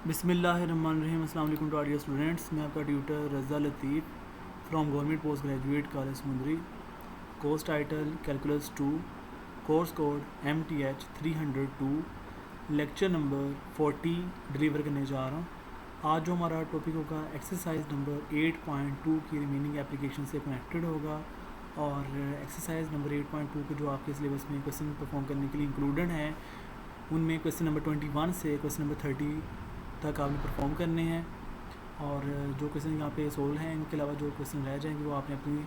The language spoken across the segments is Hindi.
बिस्मिल्लाहिर्रहमानिर्रहीम। अस्सलाम वालेकुम टू ऑल डियर स्टूडेंट्स। मैं आपका tutor Raza Latif from government post graduate college Samundri. Course title calculus 2, course code MTH 302, lecture number 40 deliver करने जा रहा हूँ। आज जो हमारा टॉपिक होगा एक्सरसाइज नंबर 8.2 की रिमेनिंग एप्लीकेशन से कनेक्टेड होगा। और एक्सरसाइज नंबर 8.2 के जो आपके सिलेबस में क्वेश्चन परफॉर्म करने के लिए इंक्लूडेड हैं, उनमें क्वेश्चन नंबर 21 से क्वेश्चन नंबर 30 तक आपने परफॉर्म करने हैं। और जो क्वेश्चन यहाँ पे सोल्व हैं, इनके अलावा जो क्वेश्चन रह जाएंगे वो आपने अपनी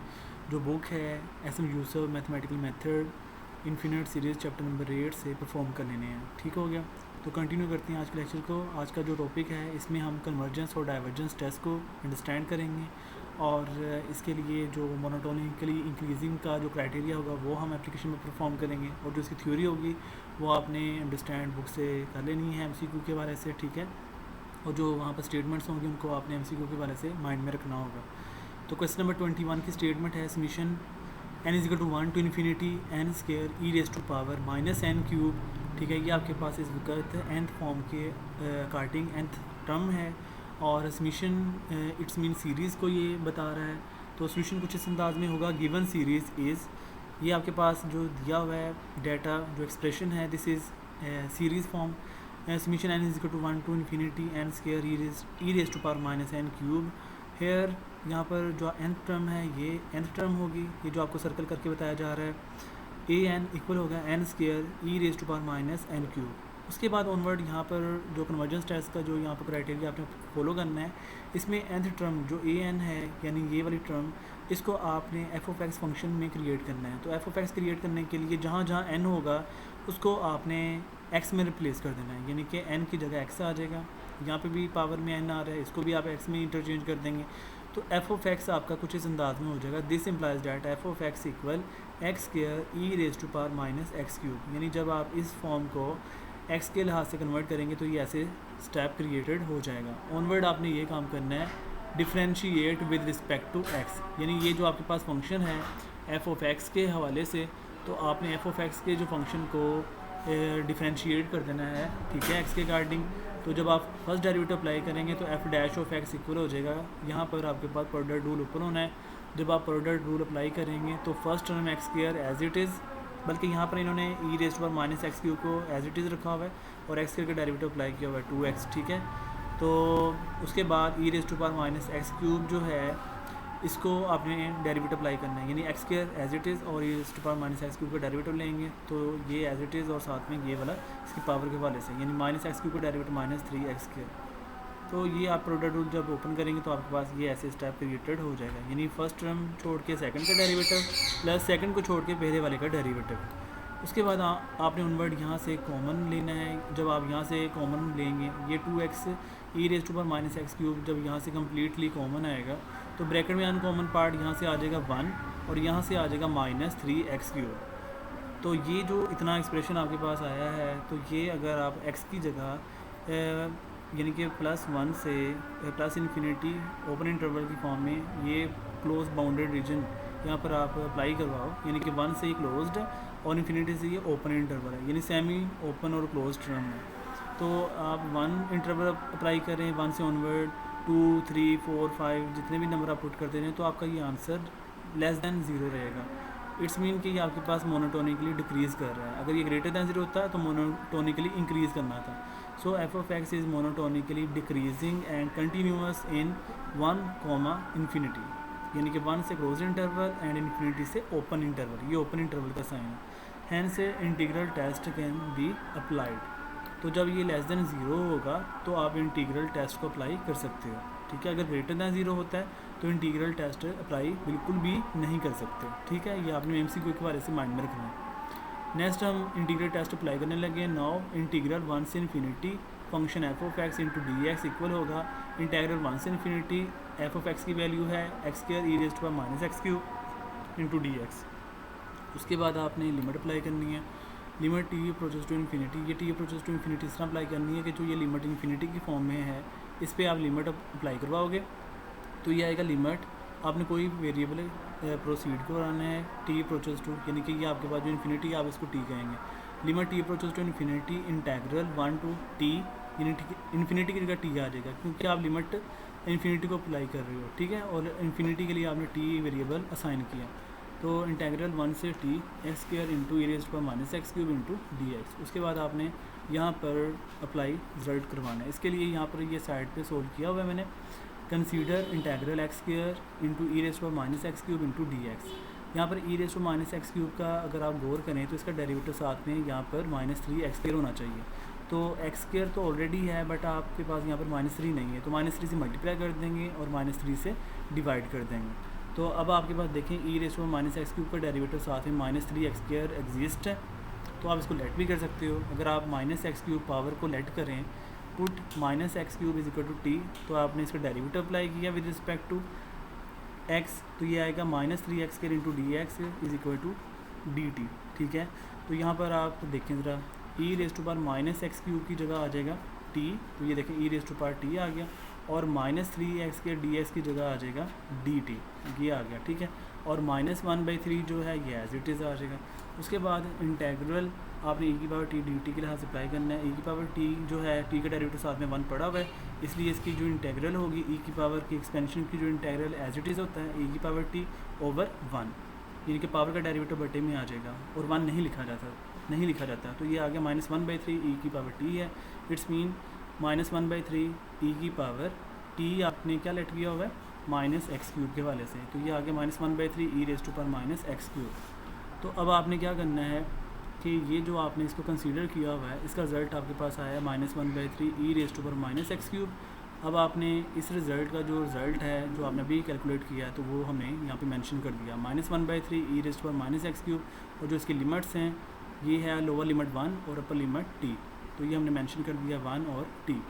जो बुक है SM Yusuf mathematical method infinite series chapter number 8 से परफॉर्म कर लेने हैं। ठीक हो गया, तो कंटिन्यू करते हैं आज के लेक्चर को। आज का जो टॉपिक है, इसमें हम कन्वर्जेंस और डाइवर्जेंस टेस्ट को अंडरस्टैंड करेंगे। और इसके लिए जो मोनोटोनिकली इंक्रीजिंग का जो क्राइटेरिया होगा वो हम एप्लीकेशन में परफॉर्म करेंगे। और जो इसकी थ्योरी होगी वो आपने अंडरस्टैंड बुक से कर लेनी है MCQ के बारे से। ठीक है, और जो वहाँ पर स्टेटमेंट्स होंगे उनको आपने MCQ के बारे से माइंड में रखना होगा। तो क्वेश्चन नंबर 21 की स्टेटमेंट है summation n = 1 to infinity n square e raised to power -n cube. ठीक है, ये आपके पास इस वक्त nth फॉर्म के अकॉर्डिंग nth टर्म है। और समीशन इट्स मीन सीरीज़ को ये बता रहा है। तो समीशन कुछ इस अंदाज में होगा, गिवन सीरीज़ इज़, ये आपके पास जो दिया हुआ है डाटा जो एक्सप्रेशन है, this is series form. Summation n = 1 to infinity n square e raised to power -n cube. Here यहाँ पर जो nth टर्म है ये nth टर्म होगी, ये जो आपको सर्कल करके बताया जा रहा है। an इक्वल होगा n square e raise to power -n cube. उसके बाद ऑनवर्ड यहाँ पर जो कन्वर्जेंस टेस्ट का जो यहाँ पर क्राइटेरिया आपने फॉलो करना है, इसमें nth टर्म जो an है यानी ये वाली टर्म, इसको आपने f(x) फंक्शन में क्रिएट करना है। तो f(x) क्रिएट करने के लिए जहाँ जहाँ n होगा उसको आपने x में रिप्लेस कर देना है, यानी कि n की जगह x आ जाएगा। यहाँ पे भी पावर में n आ रहा है, इसको भी आप x में इंटरचेंज कर देंगे। तो f(x) आपका कुछ इस अंदाज में हो जाएगा, this implies that f(x) = x² e raise to power -x cube. यानी जब आप इस फॉर्म को x के लिहाज से कन्वर्ट करेंगे तो ये ऐसे स्टेप क्रिएटेड हो जाएगा। ऑनवर्ड आपने ये काम करना है, differentiate with respect to x, यानी ये जो आपके पास फंक्शन है f(x) के हवाले से, तो आपने f(x) के जो फंक्शन को डिफ्रेंशिएट कर देना है। ठीक है, x के अकॉर्डिंग। तो जब आप फर्स्ट डेरिवेटिव अप्लाई करेंगे तो f'(x) इक्वल हो जाएगा, यहाँ पर आपके पास प्रोडक्ट रूल ऊपर होना है। जब आप प्रोडक्ट रूल अप्लाई करेंगे तो first term x² as it is, बल्कि यहाँ पर इन्होंने e raise to power -x cube को एज इट इज़ रखा हुआ है और x² का डेरिवेटिव अप्लाई किया हुआ है 2x। ठीक है, तो उसके बाद e raise to power -x cube जो है इसको आपने डेरिवेटिव अप्लाई करना है, यानी x² एज इट इज़ और e raise to power -x cube का डेरिवेटिव लेंगे तो ये एज इट इज़ और साथ में ये वाला इसकी पावर के हवाले से, यानी -x क्यूब का डेरिवेटिव -3x²। तो ये आप प्रोडक्ट रूल जब ओपन करेंगे तो आपके पास ये ऐसे स्टेप क्रिएटेड हो जाएगा, यानी फर्स्ट टर्म छोड़ के सेकंड का डेरिवेटिव प्लस सेकंड को छोड़ के पहले वाले का डेरिवेटिव। उसके बाद आपने ऑनवर्ड यहाँ से कॉमन लेना है। जब आप यहाँ से कॉमन लेंगे, ये 2x e raise to power -x cube जब यहाँ से कम्प्लीटली कॉमन आएगा तो ब्रैकेट में अनकॉमन पार्ट यहाँ से आ जाएगा 1 और यहाँ से आ जाएगा -3x³। तो ये जो इतना एक्सप्रेशन आपके पास आया है, तो ये अगर आप x की जगह यानी कि +1 से +∞ ओपन इंटरवल की फॉर्म में ये क्लोज बाउंडेड रीजन यहाँ पर आप अप्लाई करवाओ, यानी कि 1 से ये क्लोज्ड और इन्फिनिटी से ये ओपन इंटरवल है, यानी सेमी ओपन और क्लोज टर्म है। तो आप 1 इंटरवल अप्लाई करें, 1 से ऑनवर्ड 2, 3, 4, 5 जितने भी नंबर आप पुट करते हैं तो आपका ये आंसर <0 रहेगा। इट्स मीन कि ये आपके पास मोनोटोनिकली डिक्रीज़ कर रहा है। अगर ये >0 होता है तो मोनोटोनिकली इंक्रीज़ करना था। So f(x) is monotonically decreasing and continuous in 1, यानी कि 1 से क्लोज इंटरवल एंड इन्फिनिटी से ओपन इंटरवल, ये ओपन इंटरवल का साइन है। Hence integral test can be applied. तो जब ये <0 होगा तो आप इंटीग्रल टेस्ट को अप्लाई कर सकते हो। ठीक है, अगर >0 होता है तो इंटीग्रल टेस्ट अप्लाई बिल्कुल भी नहीं कर सकते। ठीक है, ये आपने MCQ के बारे से माइंड में रखना है। नेक्स्ट हम इंटीग्रल टेस्ट अप्लाई करने लगे। नाउ इंटीग्रल 1 से infinity function f(x) * dx equal होगा इंटीग्रल 1 से इन्फिनिटी f(x) की वैल्यू है x² e raise to power -x cube * dx। उसके बाद आपने लिमिट अप्लाई करनी है, limit t approaches to infinity. ये t अप्रोचेस टू इन्फिनिटी इस तरह अप्लाई करनी है कि जो ये लिमिट इन्फिनिटी की फॉर्म में है इस पर आप लिमिट अप्लाई करवाओगे तो ये आएगा लिमिट, आपने कोई वेरिएबल प्रोसीड कराना है t अप्रोचेस टू, यानी कि ये आपके पास जो इन्फिनिटी आप इसको t कहेंगे। Limit t approaches to infinity integral 1 to t, यानी इन्फिनिटी की जगह टी आ जाएगा, क्योंकि आप लिमिट इन्फिनिटी को अप्लाई कर रहे हो, ठीक है, और इन्फिनिटी के लिए आपने टी वेरिएबल असाइन किया। तो इंटेग्रल 1 से t x square into e raise to power minus x cube into d x. उसके बाद आपने यहाँ पर अप्लाई रिजल्ट करवाना है। इसके लिए यहाँ पर ये साइड पे सोल्व किया हुआ है मैंने। Consider integral x square into e raise to power minus x cube into d x. यहाँ पर e raise to minus x cube का अगर आप गौर करें तो इसका डेरिवेटिव साथ में यहाँ पर -3 एक्स स्क्वायर होना चाहिए। तो एक्स स्क्वायर तो ऑलरेडी है, बट आपके पास यहाँ पर -3 नहीं है, तो -3 से मल्टीप्लाई कर देंगे और -3 से डिवाइड कर देंगे। तो अब आपके पास देखें e raise to minus x cube का डेरिवेटिव साथ में -3 एक्स स्क्वायर एग्जिस्ट है, तो आप इसको लेट भी कर सकते हो। अगर आप माइनस एक्स क्यूब पावर को लेट करें, put minus x cube is equal to t, तो आपने इसका डेरिवेटिव अप्लाई किया विद रिस्पेक्ट टू एक्स, तो ये आएगा -3 x square into d x is equal to d t, ठीक है। तो यहाँ पर आप देखें ज़रा, e raise to power minus x cube की जगह आ जाएगा टी, तो ये देखें e raise to power T आ गया, और -3 एक्स स्क्वायर डी एक्स की जगह आ जाएगा डी टी, ये आ गया, ठीक है। और -1/3 जो है ये एज इट इज़ आ जाएगा। उसके बाद इंटेग्रल आपने ई की पावर टी डी टी के लिहाज से अप्लाई करना है। ई की पावर टी जो है, टी का डेरिवेटिव साथ में 1 पड़ा हुआ है, इसलिए इसकी जो इंटेग्रल होगी ई की पावर की एक्सपेंशन की जो इंटेग्रल एज इट इज़ होता है ई की पावर टी ओवर 1, यानी कि पावर का डेरिवेटिव बटे में आ जाएगा और 1 नहीं लिखा जाता, तो ये आ गया -1/3 ई की पावर टी है। इट्स मीन -1/3 ई की पावर टी आपने क्या लेट किया हुआ है माइनस एक्स क्यूब के वाले से, तो ये आ गया -1/3 e raise to power minus x cube. तो अब आपने क्या करना है कि ये जो आपने इसको कंसीडर किया हुआ है, इसका रिज़ल्ट आपके पास आया -1/3 e raise to power minus x cube. अब आपने इस रिज़ल्ट का जो रिज़ल्ट है जो आपने अभी कैलकुलेट किया है, तो वो हमने यहाँ पे मेंशन कर दिया, -1/3 e raise to power minus x cube, और जो इसकी लिमिट्स हैं ये है लोअर लिमिट 1 और अपर लिमिट टी, तो ये हमने मेंशन कर दिया 1 और टी।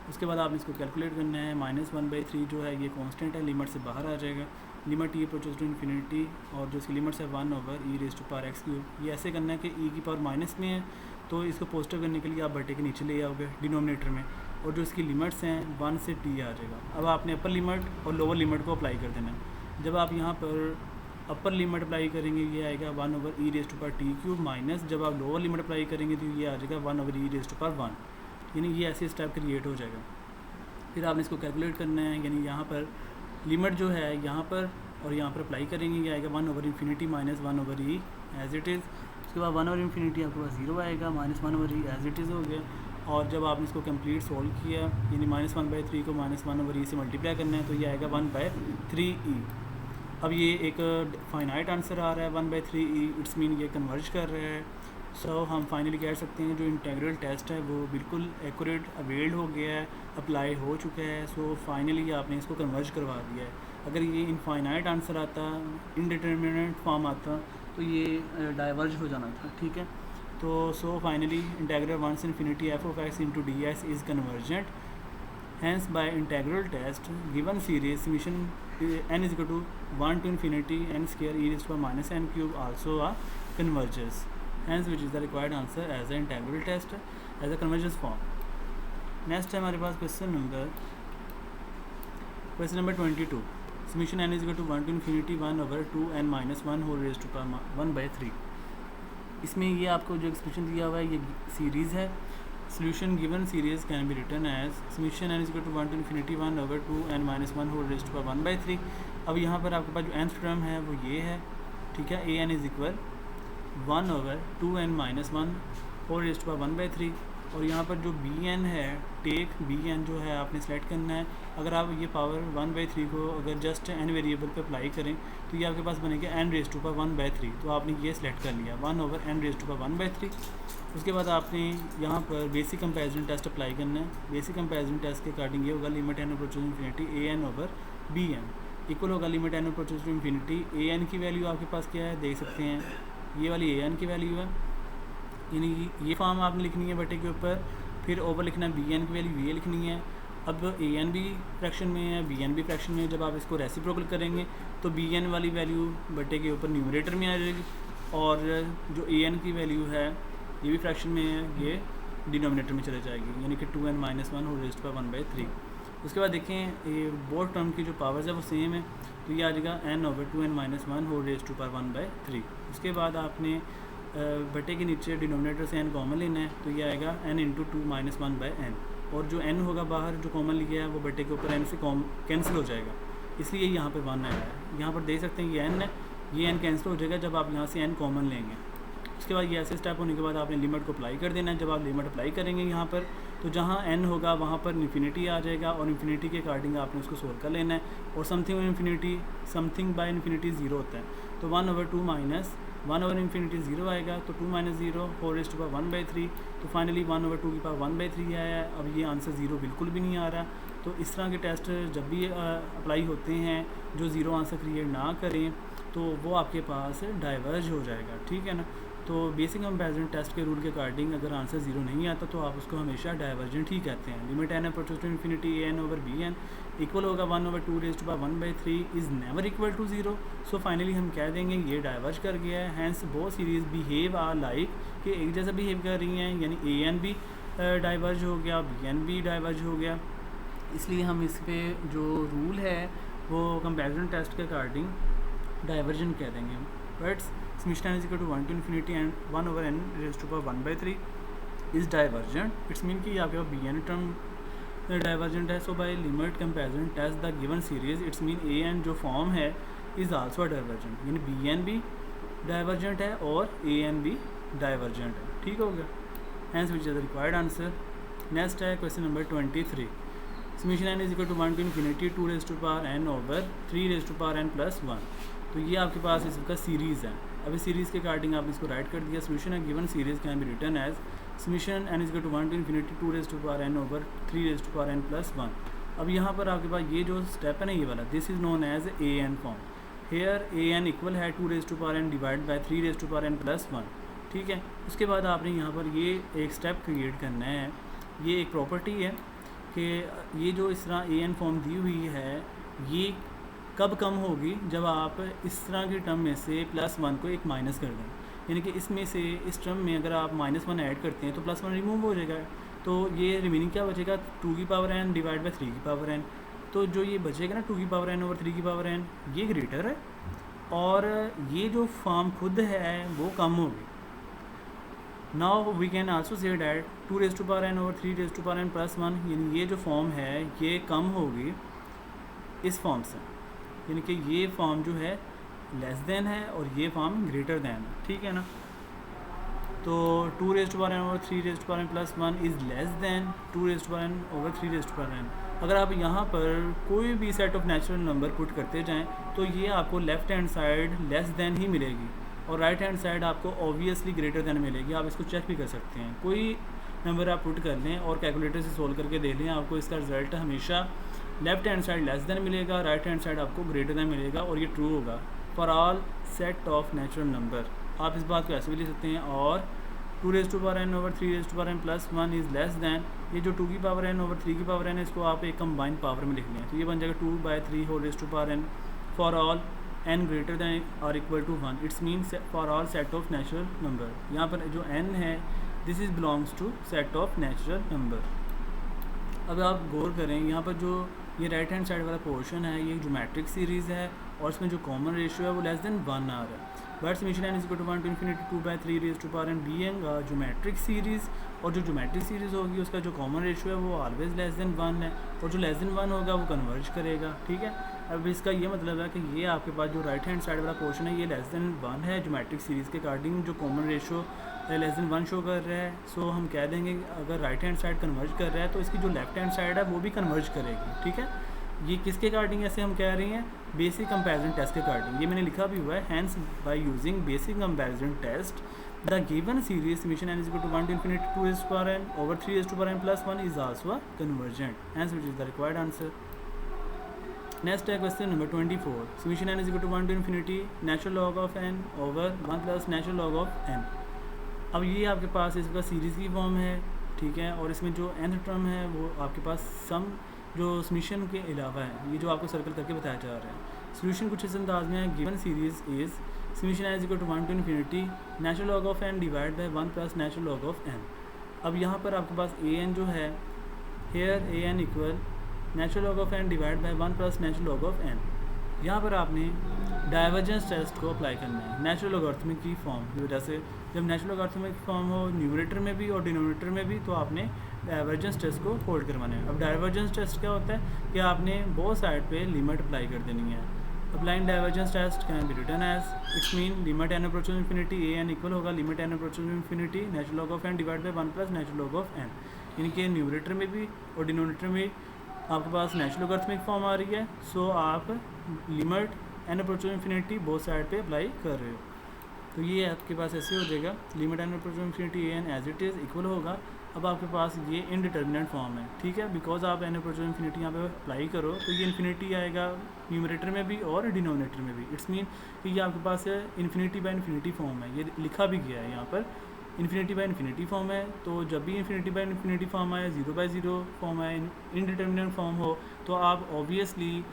उसके बाद आपने इसको कैलकुलेट करना है। -1/3 जो है ये कांस्टेंट है, लिमिट से बाहर आ जाएगा, limit e approaches to infinity, और जो इसकी लिमिट्स है 1 over e raise to power x cube. ये ऐसे करना है कि ई की पावर माइनस में है, तो इसको पॉजिटिव करने के लिए आप बटे के नीचे ले आओगे डिनोमिनेटर में, और जो इसकी लिमिट्स हैं 1 से टी आ जाएगा। अब आपने अपर लिमिट और लोअर लिमिट को अप्लाई कर देना है। जब आप यहाँ पर अपर लिमिट अप्लाई करेंगे ये आएगा 1 over e raise to power t cube, minus जब आप लोअर लिमिट अप्लाई करेंगे तो ये आ जाएगा 1 over e raise to power 1, यानी ये ऐसे स्टेप क्रिएट हो जाएगा। फिर आपने इसको कैलकुलेट करना है, यानी यहाँ पर लिमिट जो है यहाँ पर और यहाँ पर अप्लाई करेंगे, ये आएगा 1 over infinity minus 1 over e as it is. उसके बाद 1 ओवर इन्फिनिटी आपके पास 0 आएगा, -1 over e as it is हो गया। और जब आपने इसको कंप्लीट सोल्व किया, यानी -1/3 को -1 ओवर ई से मल्टीप्लाई करना है, तो ये आएगा 1/3 ई। अब ये एक फाइनाइट आंसर आ रहा है 1/3 ई, इट्स मीन ये कन्वर्ज कर रहा है। सो हम फाइनली कह सकते हैं जो इंटीग्रल टेस्ट है वो बिल्कुल एक्यूरेट अवेल्ड हो गया है, अप्लाई हो चुका है। सो फाइनली आपने इसको कन्वर्ज करवा दिया है। अगर ये इनफाइनाइट आंसर आता, इनडिटर्मिनेट फॉर्म आता, तो ये डाइवर्ज हो जाना था, ठीक है। तो सो फाइनली इंटीग्रल 1 से infinity F of x into d x is convergent. Hence, by integral test, given series summation n is equal to 1 to infinity n square e raised to power minus n cube also converges. Hence, which is the required answer as the integral test as a convergence form. Next है हमारे पास question number 22. Summation n is equal to 1 to infinity 1 over 2 n minus 1 whole raised to power 1/3. इसमें ये आपको जो एक्सप्रेशन दिया हुआ है ये सीरीज़ है। Solution given series can be written as summation n is equal to 1 to infinity 1 over 2 n minus 1 whole raised to power 1/3। अब यहाँ पर आपके पास जो nth टर्म है वो ये है, ठीक है। a n is equal 1 over 2 n minus 1 whole raised to power 1/3। और यहाँ पर जो बी एन है, टेक बी एन जो है आपने सेलेक्ट करना है। अगर आप ये पावर 1/3 को अगर जस्ट एन वेरिएबल पे अप्लाई करें तो ये आपके पास बनेगा n रेज़ टू पावर 1/3। तो आपने ये सेलेक्ट कर लिया 1 over n raise to power 1/3। उसके बाद आपने यहाँ पर बेसिक कंपैरिजन टेस्ट अप्लाई करना है। बेसिक कंपैरिजन टेस्ट के अकॉर्डिंग ये होगा limit n approaches to infinity a n over b n equal होगा limit n approaches to infinity a n की वैल्यू आपके पास क्या है देख सकते हैं, ये वाली ए एन की वैल्यू है, यानी ये फॉर्म आपने लिखनी है बटे के ऊपर, फिर ओवर लिखना है बी एन की वैल्यू ये लिखनी है। अब ए एन भी फ्रैक्शन में है, बी एन भी फ्रैक्शन में है। जब आप इसको रेसिप्रोकल करेंगे तो बी एन वाली वैल्यू बटे के ऊपर न्यूमरेटर में आ जाएगी, और जो ए एन की वैल्यू है ये भी फ्रैक्शन में है, ये डिनोमिनेटर में चले जाएगी, यानी कि 2n minus 1 whole raised to power 1/3। उसके बाद देखें ये बोथ टर्म की जो पावर्स है वो सेम है, तो ये आ जाएगा n over 2n minus 1 whole raised to power 1/3। उसके बाद आपने बटे के नीचे डिनोमिनेटर से n कॉमन लेना है, तो ये आएगा n into 2 minus 1/n। और जो n होगा बाहर जो कॉमन लिया है वो बटे के ऊपर n से कैंसिल हो जाएगा, इसलिए यहाँ पे 1 आया है। यहाँ पर देख सकते हैं ये n है, ये n कैंसिल हो जाएगा जब आप यहाँ से n कॉमन लेंगे। उसके बाद ये ऐसे स्टेप होने के बाद आपने लिमिट को अप्लाई कर देना है। जब आप लिमिट अप्लाई करेंगे यहाँ पर तो जहाँ n होगा वहाँ पर इन्फिनिटी आ जाएगा और इन्फिनिटी के अकॉर्डिंग आपने उसको सोल्व कर लेना है। और समथिंग बाय इन्फिनिटी 0 होता है, तो 1/2 माइनस 1/इन्फिनिटी 0 आएगा, तो 2 - 0 4 raised to power 1/3, तो फाइनली 1/2 की पावर 1/3 आया है। अब ये आंसर 0 बिल्कुल भी नहीं आ रहा। तो इस तरह के टेस्ट जब भी अप्लाई होते हैं जो ज़ीरो आंसर क्रिएट ना करें तो वो आपके पास डाइवर्ज हो जाएगा, ठीक है ना। तो बेसिक कंपैरिजन टेस्ट के रूल के अकॉर्डिंग अगर आंसर 0 नहीं आता तो आप उसको हमेशा डाइवर्जेंट ही कहते हैं। Limit n approaches to infinity an/bn equal होगा 1/2 raised to power 1/3 is never equal to 0। So finally हम कह देंगे ये डाइवर्ज कर गया है। Hence both series behave are like कि एक जैसा बिहेव कर रही हैं, यानी an भी डाइवर्ज हो गया, bn भी डाइवर्ज हो गया। इसलिए हम इस पे जो रूल है वो कंपैरिजन टेस्ट के अकॉर्डिंग डाइवर्जेंट कह देंगे। But summation n is equal to 1 to infinity and 1/n raised to power 1/3 is divergent। It's mean कि आपके पास bn टर्म डाइवर्जेंट है। So by limit comparison test the given series it's mean an जो फॉर्म है इज़ आल्सो डाइवर्जेंट, यानी bn भी डाइवर्जेंट है और an भी डाइवर्जेंट है, ठीक हो गया। Hence which is the required answer. Next है question number 23। summation n is equal to 1 to infinity 2 raised to power n over 3 raised to power n plus 1। तो ये आपके पास इसका सीरीज़ है। अब इस सीरीज़ के अकॉर्डिंग आपने इसको राइट कर दिया। सॉल्यूशन है given series can be written as summation n is equal to 1 to infinity 2 raised to power n over 3 raised to power n plus 1। अब यहाँ पर आपके पास ये जो स्टेप है ना, ये वाला, this is known as an form. Here an equal है 2 raised to power n divide by 3 raised to power n plus 1, ठीक है। उसके बाद आपने यहाँ पर ये एक स्टेप क्रिएट करना है। ये एक प्रॉपर्टी है कि ये जो इस तरह an फॉर्म दी हुई है ये कब कम होगी, जब आप इस तरह की टर्म में से +1 को एक माइनस कर दें। यानी कि इसमें से इस टर्म में अगर आप -1 ऐड करते हैं तो +1 रिमूव हो जाएगा, तो ये रिमेनिंग क्या बचेगा 2 की पावर n डिवाइड बाई 3 की पावर n। तो जो ये बचेगा ना 2 की पावर n ओवर 3 की पावर n, ये ग्रेटर है और ये जो फॉर्म खुद है वो कम होगी। Now we can also say that 2 raised to power n over 3 raised to power n plus 1, यानी ये जो फॉर्म है ये कम होगी इस फॉर्म से, यानी कि ये फॉर्म जो है लेस देन है और ये फॉर्म ग्रेटर देन है, ठीक है ना। तो 2 raised to power n over 3 raised to power n plus 1 is less than 2 raised to power n over 3 raised to power n। अगर आप यहाँ पर कोई भी set of natural number put करते जाएं तो ये आपको left hand side less than ही मिलेगी और राइट हैंड साइड आपको ऑब्वियसली ग्रेटर देन मिलेगी। आप इसको चेक भी कर सकते हैं, कोई नंबर आप पुट कर लें और कैलकुलेटर से सोल्व करके देख लें, आपको इसका रिजल्ट हमेशा left hand side less then मिलेगा, राइट हैंड साइड आपको ग्रेटर देन मिलेगा और ये ट्रू होगा for all set of natural number. आप इस बात को ऐसे भी लिख सकते हैं, और 2 raised to power n over 3 raised to power n plus 1 is less than, ये जो 2 की पावर n ओवर 3 की पावर n है इसको आप एक कंबाइंड पावर में लिख लें, तो ये बन जाएगा 2/3 whole raised to power n for all n greater than और equal to 1। It's means for all set of natural number. यहाँ पर जो n है this is belongs to set of natural number. अब आप गौर करें, यहाँ पर जो ये राइट हैंड साइड वाला पोर्शन है ये ज्योमेट्रिक सीरीज़ है और इसमें जो कॉमन रेशियो है वो लेस देन 1 आ रहा है। But summation n is equal to 1 to infinity 2/3 raised to power n being geometric series, और जो ज्योमेट्रिक सीरीज़ होगी उसका जो कॉमन रेशियो है वो ऑलवेज लेस देन 1 है और जो लेस देन 1 होगा वो कन्वर्ज करेगा, ठीक है। अब इसका ये मतलब है कि ये आपके पास जो राइट हैंड साइड वाला पोर्शन है ये लेस देन 1 है ज्योमेट्रिक सीरीज़ के अकॉर्डिंग, जो common ratio less than 1 show कर रहा है। सो हम कह देंगे अगर राइट हैंड साइड कन्वर्ज कर रहा है तो इसकी जो लेफ्ट हैंड साइड है वो भी कन्वर्ज करेगी, ठीक है। ये किसके अकॉर्डिंग ऐसे हम कह रहे हैं, बेसिक कंपैरिजन टेस्ट के अकॉर्डिंग। ये मैंने लिखा भी हुआ है, hence by using basic comparison test the given series summation n is equal to 1 to infinity 2 raised to power n over 3 raised to power n plus 1 is also convergent, hence which is the required answer। Next है question number 24। Summation n is equal to 1 to infinity natural log of n over 1 plus natural log of n। अब ये आपके पास इसका सीरीज़ की फॉर्म है, ठीक है, और इसमें जो nth टर्म है वो आपके पास सम जो समीशन के अलावा है, ये जो आपको सर्कल करके बताया जा रहा है। सोल्यूशन कुछ इस अंदाज में है, given series is summation n is equal to 1 to infinity natural log of n divide by 1 plus natural log of n। अब यहाँ पर आपके पास an जो है, here an equal natural log of n divide by 1 plus natural log of n। यहाँ पर आपने डाइवर्जेंस टेस्ट को अप्लाई करना है नेचुरल लॉगरिथमिक की फॉर्म की वजह से। जब नेचुरल लॉगरिथमिक फॉर्म हो न्यूमरेटर में भी और डिनोमिनेटर में भी, तो आपने डाइवर्जेंस टेस्ट को होल्ड करवाना है। अब डाइवर्जेंस टेस्ट क्या होता है कि आपने बोथ साइड पे लिमिट अप्लाई कर देनी है। Applying divergence test can be written as it's mean limit n approaches infinity a n equal होगा limit n approaches infinity natural log of n divide by 1 plus natural log of n. यानी कि न्यूमरेटर में भी और डिनोमिनेटर में आपके पास नेचुरल लॉगरिथमिक फॉर्म आ रही है, सो आप limit n approaches infinity both side पे अप्लाई कर रहे हो। तो ये आपके पास ऐसे हो जाएगा limit n approaches infinity a n as it is equal होगा। अब आपके पास ये इनडिटर्मिनेंट फॉर्म है, ठीक है, बिकॉज आप एन अप्रोचेस इन्फिनिटी यहाँ पे अप्लाई करो तो ये इन्फिनिटी आएगा न्यूमरेटर में भी और डिनोमिनेटर में भी। इट्स मीन कि ये आपके पास इन्फिनिटी बाय इन्फिनिटी फॉर्म है, ये लिखा भी गया है यहाँ पर इन्फिनिटी बाय इन्फिनिटी फॉर्म है। तो जब भी इन्फिनिटी बाय इन्फिनिटी फॉर्म आए, 0 बाय 0 फॉर्म आए, इनडिटर्मिनेंट फॉर्म हो, तो आप ऑब्वियसली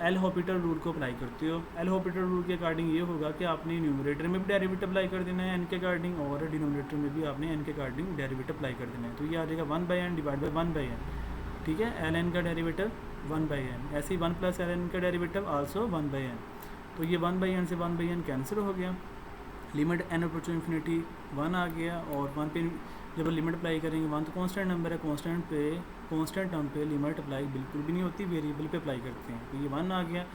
एल हॉपिटल रूल को अप्लाई करते हो। एल हॉपिटल रूल के अकॉर्डिंग ये होगा कि आपने न्यूमरेटर में भी डेरिवेटिव अप्लाई कर देना है एन के अकॉर्डिंग, और डिनोमिनेटर में भी आपने एन के अकॉर्डिंग डेरिवेटिव अप्लाई कर देना है। तो ये आ जाएगा 1 by n divide by 1 by n, ठीक है, एल एन का डेरिवेटिव 1 बाई एन। ऐसे ही 1 प्लस एल एन का डेरिवेटिव आल्सो 1 बाई एन। तो ये 1 बाई एन से 1 बाई एन कैंसिल हो गया, लिमिट एन अप्रोच इन्फिनिटी 1 आ गया, और 1 पे जब लिमिट अप्लाई करेंगे 1 तो कांस्टेंट नंबर है, कांस्टेंट टर्म पे लिमिट अप्लाई बिल्कुल भी नहीं होती, वेरिएबल पे अप्लाई करते हैं। तो ये 1 आ गया,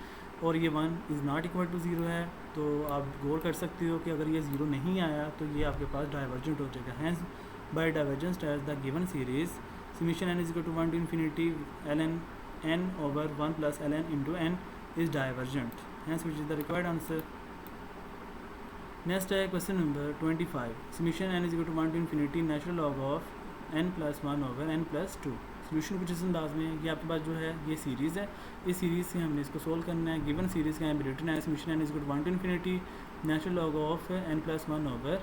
और ये 1 इज़ नॉट इक्वल टू 0 है। तो आप गौर कर सकते हो कि अगर ये 0 नहीं आया तो ये आपके पास डाइवर्जेंट हो जाएगा। Hence by divergence test the given series summation n is equal to 1 to infinity ln n over 1 plus ln into n is divergent, hence which is the required answer. Next है question number 25, summation n is equal to 1 to infinity natural log of n plus 1 over n plus 2। Solution कुछ इस अंदाज में, ये आपके पास जो है ये सीरीज़ है, इस सीरीज़ से हमने इसको सोल्व करना है। गिवन सीरीज़ का बी रिटन है summation n is equal to 1 to infinity natural log of n plus 1 over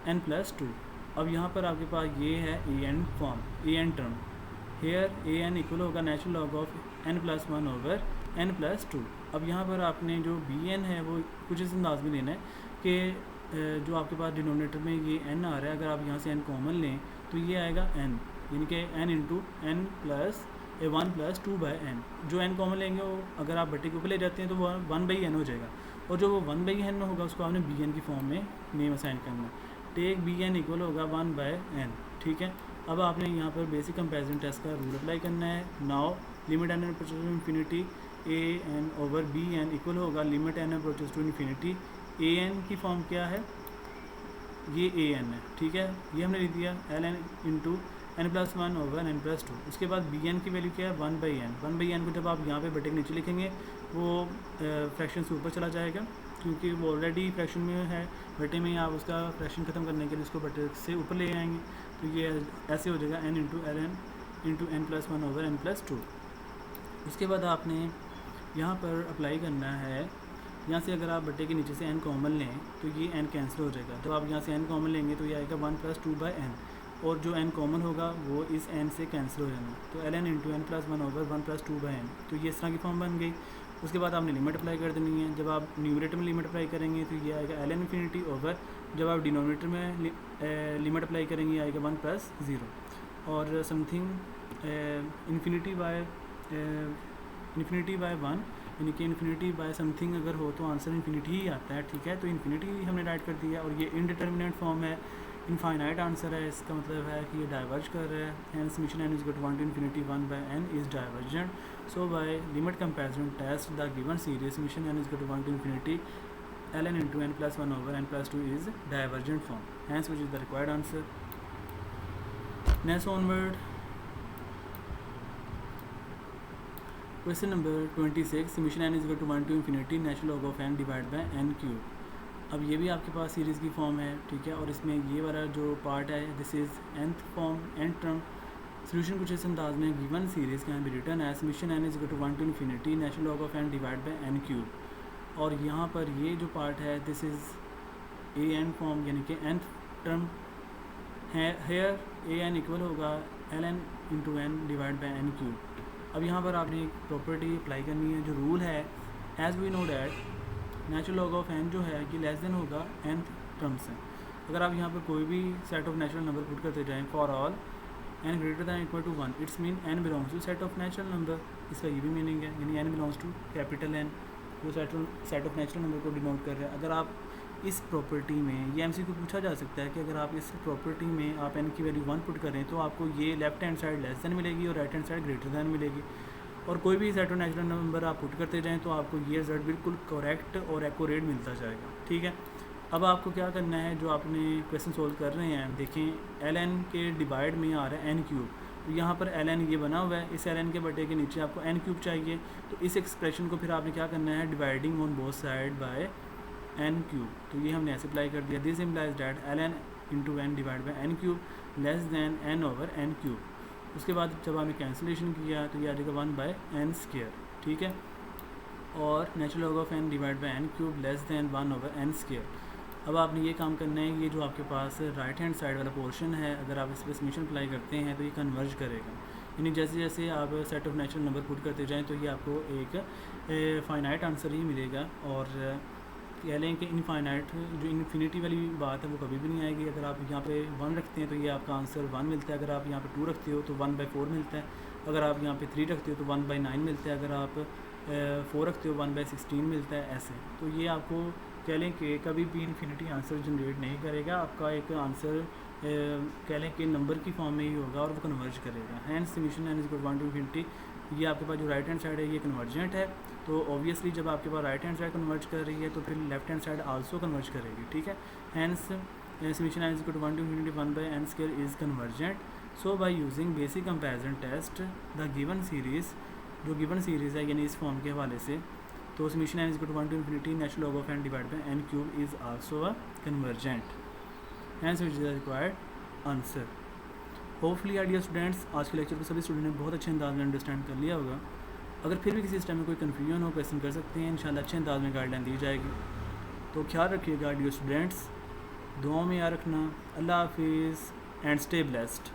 n plus 2। अब यहाँ पर आपके पास ये है a n form, a n term, here a n equal होगा natural log of n plus 1 over n plus 2। अब यहाँ पर आपने जो बी एन है वो कुछ इस अंदाज में लेना है कि जो आपके पास डिनोमिनेटर में ये n आ रहा है, अगर आप यहाँ से n कॉमन लें तो ये आएगा n, यानी कि n into n plus 1 plus 2 by n। जो n कॉमन लेंगे वो अगर आप बटे के ऊपर ले जाते हैं तो वो 1 बाई n हो जाएगा, और जो वो 1 बाई n होगा उसको आपने बी एन की फॉर्म में नेम असाइन करना है। टेक बी एन इक्वल होगा 1 बाई n, ठीक है। अब आपने यहाँ पर बेसिक कंपेरिजन टेस्ट का रूल अप्लाई करना है। Now limit n approaches to infinity a n over b n equal होगा limit n approaches to infinity a n की फॉर्म क्या है, ये ए एन है, ठीक है, ये हमने लिख दिया l n into n plus 1 over n plus 2। उसके बाद बी एन की वैल्यू क्या है 1 बाई एन। 1 बाई एन को जब आप यहाँ पे बटे के नीचे लिखेंगे वो फ्रैक्शन से ऊपर चला जाएगा, क्योंकि वो ऑलरेडी फ्रैक्शन में है, बटे में आप उसका फ्रैक्शन ख़त्म करने के लिए उसको बटे से ऊपर ले आएंगे। तो ये ऐसे हो जाएगा n into l n into n plus 1 over n plus 2। उसके बाद आपने यहाँ पर अप्लाई करना है, यहाँ से अगर आप बटे के नीचे से n कॉमन लें तो ये n कैंसिल हो जाएगा। तो आप यहाँ से n कॉमन लेंगे तो ये आएगा 1 प्लस 2 बाई n, और जो n कॉमन होगा वो इस n से कैंसिल हो जाएगा। तो l n into n plus 1 over 1 plus 2 by n, तो ये इस तरह की फॉर्म बन गई। उसके बाद आपने लिमिट अप्लाई कर देनी है। जब आप न्यूमरेटर में लिमिट अप्लाई करेंगे तो ये आएगा एल एन इन्फिनिटी ओवर, जब आप डिनोमिनेटर में लिमिट अप्लाई करेंगे आएगा 1 प्लस 0, और समथिंग इन्फिनिटी बाय 1, यानी कि इन्फिनिटी बाय समथिंग अगर हो तो आंसर इन्फिनिटी ही आता है, ठीक है। तो इन्फिनिटी हमने राइट कर दिया, और ये इनडिटर्मिनेंट फॉर्म है, इनफाइनाइट आंसर है, इसका मतलब है कि ये डाइवर्ज कर रहा है। Hence summation n is equal to 1 to infinity 1 by n is divergent. So by limit comparison test the given series summation n is equal to 1 to infinity ln into n plus 1 over n plus 2 is divergent form, hence which is the required answer. Next onward question number 26, summation n is equal to 1 to infinity natural log of n divide by n cube. अब ये भी आपके पास सीरीज़ की फॉर्म है, ठीक है, और इसमें ये वाला जो पार्ट है this is nth form, nth term. Solution कुछ इस अंदाज में, given series can be written as summation n is equal to 1 to infinity natural log of n divide by n cube. और यहाँ पर ये जो पार्ट है this is a n form, यानी कि nth टर्म है। हेयर ए एन इक्वल होगा l n into n divide by n cube. अब यहाँ पर आपने एक प्रॉपर्टी अप्लाई करनी है। जो रूल है as we know that natural log of n जो है ये लेस देन होगा nth टर्म से। अगर आप यहाँ पर कोई भी set of natural number put करते जाएँ for all n greater than equal to 1, it's mean n belongs to set of natural number. इसका ये भी मीनिंग है, यानी n belongs to capital N जो सेट ऑफ नेचुरल नंबर को डिनोट कर रहा है। अगर आप इस प्रॉपर्टी में, ये एमसीक्यू पूछा जा सकता है कि अगर आप इस प्रॉपर्टी में आप n की वैल्यू 1 पुट करें तो आपको ये left hand side less than मिलेगी और right hand side greater than मिलेगी। और कोई भी सेट ऑफ नेचुरल नंबर आप पुट करते जाएँ तो आपको ये रिजल्ट बिल्कुल करेक्ट और एक्यूरेट मिलता जाएगा। ठीक है, अब आपको क्या करना है, जो आपने क्वेश्चन सोल्व कर रहे हैं, देखें ln के डिवाइड में आ रहा है n क्यूब, तो यहाँ पर ln ये बना हुआ है, इस ln के बटे के नीचे आपको n क्यूब चाहिए। तो इस एक्सप्रेशन को फिर आपने क्या करना है, dividing on both side by n cube, तो ये हमने ऐसे अप्लाई कर दिया। This implies that ln into n divide by n cube less than n over n cube. उसके बाद जब आपने कैंसिलेशन किया तो ये आ जाएगा 1 बाय n स्क्वायर। ठीक है, और natural log of n divide by n cube less than 1 over n square. अब आपने ये काम करना है, ये जो आपके पास राइट हैंड साइड वाला पोर्शन है, अगर आप इस पर समीशन अप्लाई करते हैं तो ये कन्वर्ज करेगा। यानी जैसे जैसे आप set of natural number put करते जाएं तो ये आपको एक फाइनाइट आंसर ही मिलेगा। और कह लें कि इनफाइनाइट जो इन्फिनिटी वाली बात है वो कभी भी नहीं आएगी। अगर आप यहाँ पे 1 रखते हैं तो ये आपका आंसर 1 मिलता है, अगर आप यहाँ पे 2 रखते हो तो 1/4 मिलता है, अगर आप यहाँ पे 3 रखते हो तो 1/9 मिलता है, अगर आप 4 रखते हो 1/16 मिलता है, ऐसे। तो ये आपको कह लें कि कभी भी इन्फिनिटी आंसर जनरेट नहीं करेगा, आपका एक आंसर कह लें कि नंबर की फॉर्म में ही होगा और वो कन्वर्ज करेगा। Hence summation n is 1 to infinity, ये आपके पास जो राइट हैंड साइड है ये कन्वर्जेंट है। तो ऑब्वियसली जब आपके पास राइट हैंड साइड कन्वर्ज कर रही है तो फिर left hand side also converge करेगी। ठीक है, hence summation n is 1 to infinity 1 by n square is convergent. So by using basic comparison test the given series, जो गिवन सीरीज़ है यानी इस फॉर्म के हवाले से, तो summation n is 1 to infinity natural log of n divide by n cube is also a convergent, hence which is the required answer. Hopefully dear students, आज के लेक्चर को सभी स्टूडेंट ने बहुत अच्छे अंदाज में अंडरस्टैंड कर लिया होगा। अगर फिर भी किसी स्टेप में कोई कन्फ्यूजन हो, क्वेश्चन कर सकते हैं, इंशाल्लाह अच्छे अंदाज में गाइडलाइन दी जाएगी। तो ख्याल रखिएगा डियर स्टूडेंट्स, दुआओं में याद रखना। अल्लाह हाफिज़ एंड स्टे ब्लेस्ड।